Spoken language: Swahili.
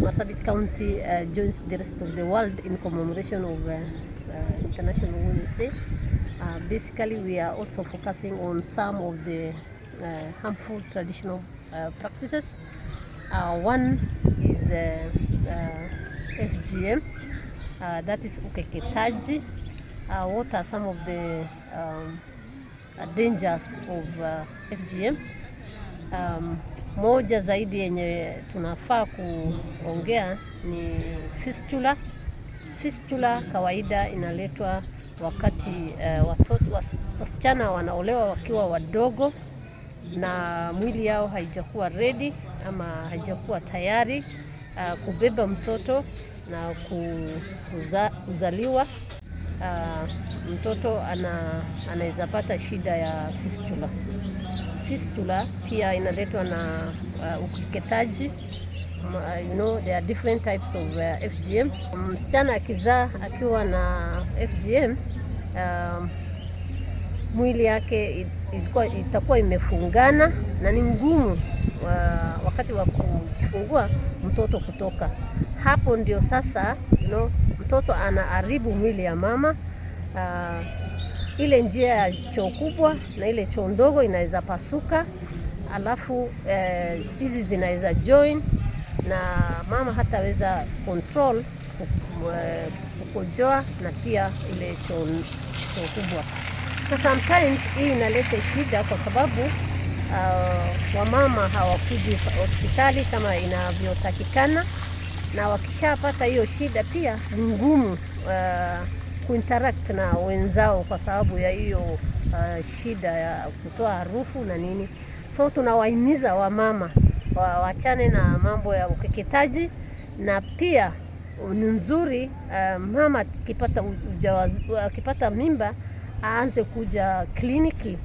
Marsabit County joins the rest of the world in commemoration of International Women's Day. Basically, we are also focusing on some of the harmful traditional practices. One is FGM, that is ukeketaji. What are some of the dangers of FGM? Moja zaidi yenye tunafaa kuongea ni fistula. Fistula kawaida inaletwa wakati wasichana wanaolewa wakiwa wadogo na mwili yao haijakuwa ready ama haijakuwa tayari kubeba mtoto na kuzaliwa. Mtoto anaweza pata shida ya fistula. Fistula pia inaletwa na ukeketaji. There are different types of FGM. Msichana akizaa akiwa na FGM, mwili yake itakuwa imefungana na ni ngumu wakati wa kujifungua mtoto kutoka. Hapo ndio sasa mtoto anaharibu mwili ya mama. Ile njia ya choo kubwa na ile choo ndogo inaweza pasuka, alafu hizi zinaweza join na mama hataweza control kukojoa na pia ile choo kubwa. So sometimes hii inaleta shida kwa sababu wamama hawakuji hospitali kama inavyotakikana, na wakishapata hiyo shida pia ni ngumu kuinteract na wenzao kwa sababu ya hiyo shida ya kutoa harufu na nini. So tunawahimiza wamama waachane na mambo ya ukeketaji, na pia ni nzuri mama akipata mimba aanze kuja kliniki